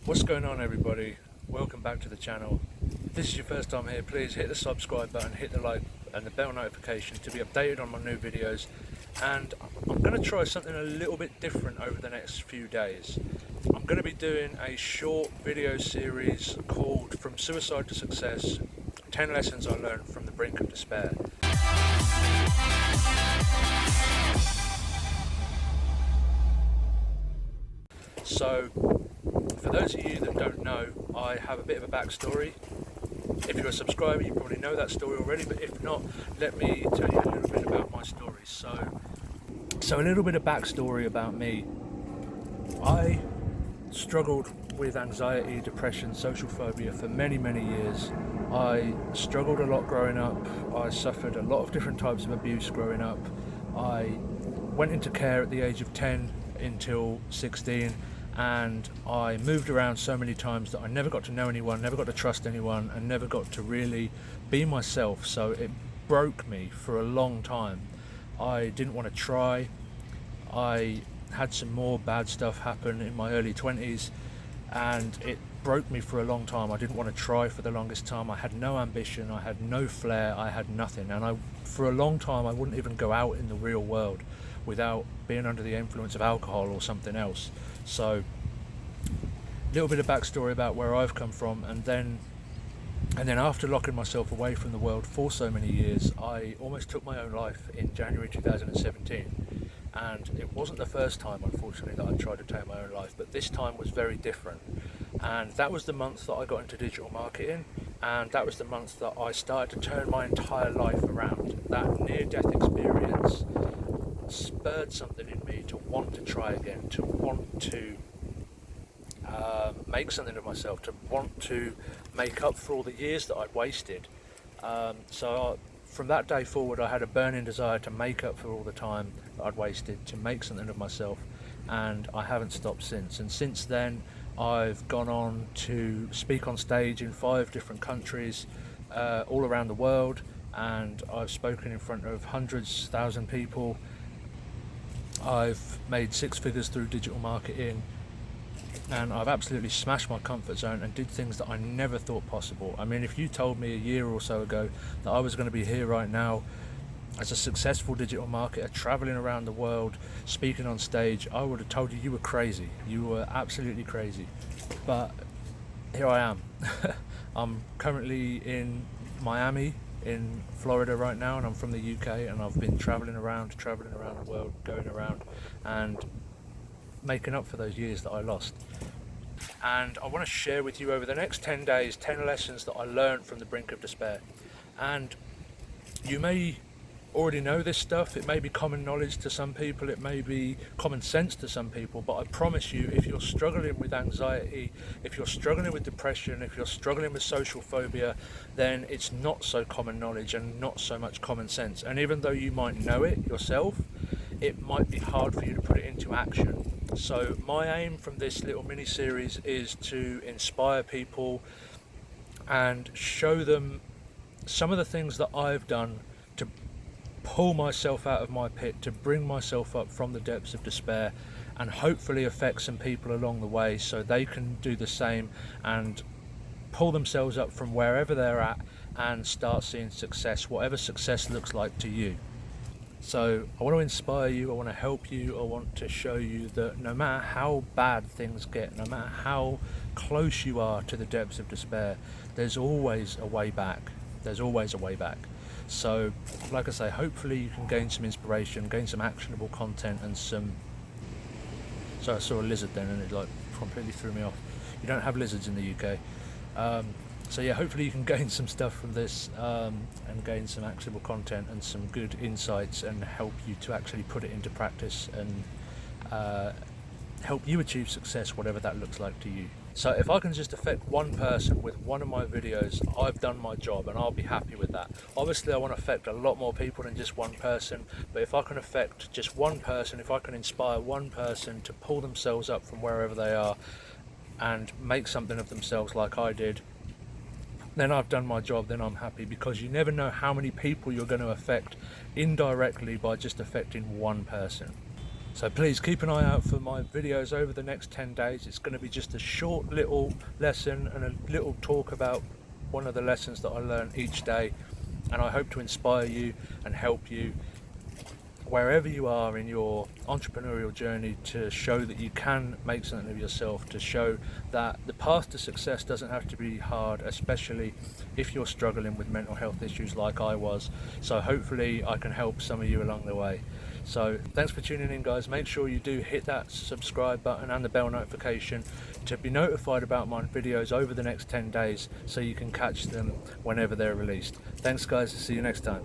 What's going on, everybody? Welcome back to the channel. If this is your first time here, please hit the subscribe button, hit the like and the bell notification to be updated on my new videos. And I'm going to try something a little bit different over the next few days. I'm going to be doing a short video series called From Suicide to Success, 10 Lessons I Learned from the Brink of Despair. So, for those of you that don't know, I have a bit of a backstory. If you're a subscriber, you probably know that story already, but if not, let me tell you a little bit about my story. So a little bit of backstory about me. I struggled with anxiety, depression, social phobia for many years. I struggled a lot growing up. I suffered a lot of different types of abuse growing up. I went into care at the age of 10 until 16, and I moved around so many times that I never got to know anyone, never got to trust anyone, and never got to really be myself. So it broke me for a long time. I didn't want to try. I had some more bad stuff happen in my early 20s, and it broke me for a long time. I didn't want to try for the longest time. I had no ambition, I had no flair, I had nothing, and for a long time I wouldn't even go out in the real world without being under the influence of alcohol or something else. So a little bit of backstory about where I've come from, and then after locking myself away from the world for so many years, I almost took my own life in January 2017. And it wasn't the first time, unfortunately, that I tried to take my own life, but this time was very different. And that was the month that I got into digital marketing, and that was the month that I started to turn my entire life around. That near-death experience spurred something in me to want to try again, to want to make something of myself, to want to make up for all the years that I'd wasted. From that day forward, I had a burning desire to make up for all the time that I'd wasted, to make something of myself, and I haven't stopped since. And since then, I've gone on to speak on stage in 5 different countries all around the world, and I've spoken in front of hundreds, thousand people. I've made 6 figures through digital marketing, and I've absolutely smashed my comfort zone and did things that I never thought possible. I mean, if you told me a year or so ago that I was going to be here right now as a successful digital marketer, traveling around the world, speaking on stage, I would have told you were crazy. You were absolutely crazy. But here I am. I'm currently in Miami in Florida right now, and I'm from the UK, and I've been traveling around the world, going around and making up for those years that I lost. And I want to share with you over the next 10 days 10 lessons that I learned from the brink of despair. And you may already know this stuff. It may be common knowledge to some people, it may be common sense to some people, but I promise you, if you're struggling with anxiety, if you're struggling with depression, if you're struggling with social phobia, then it's not so common knowledge and not so much common sense. And even though you might know it yourself, it might be hard for you to put it into action. So my aim from this little mini series is to inspire people and show them some of the things that I've done to pull myself out of my pit, to bring myself up from the depths of despair, and hopefully affect some people along the way so they can do the same and pull themselves up from wherever they're at and start seeing success, whatever success looks like to you. So I want to inspire you, I want to help you, I want to show you that no matter how bad things get, no matter how close you are to the depths of despair, there's always a way back. There's always a way back. So, like I say, hopefully you can gain some inspiration, gain some actionable content, and some... So I saw a lizard then and it like completely threw me off. You don't have lizards in the UK. So yeah, hopefully you can gain some stuff from this and gain some actionable content and some good insights, and help you to actually put it into practice and help you achieve success, whatever that looks like to you. So if I can just affect one person with one of my videos, I've done my job, and I'll be happy with that. Obviously I want to affect a lot more people than just one person, but if I can affect just one person, if I can inspire one person to pull themselves up from wherever they are and make something of themselves like I did, then I've done my job, then I'm happy, because you never know how many people you're going to affect indirectly by just affecting one person. So please keep an eye out for my videos over the next 10 days. It's going to be just a short little lesson and a little talk about one of the lessons that I learn each day, and I hope to inspire you and help you wherever you are in your entrepreneurial journey, to show that you can make something of yourself, to show that the path to success doesn't have to be hard, especially if you're struggling with mental health issues like I was. So hopefully I can help some of you along the way. So thanks for tuning in, guys. Make sure you do hit that subscribe button and the bell notification to be notified about my videos over the next 10 days, so you can catch them whenever they're released. Thanks, guys. See you next time.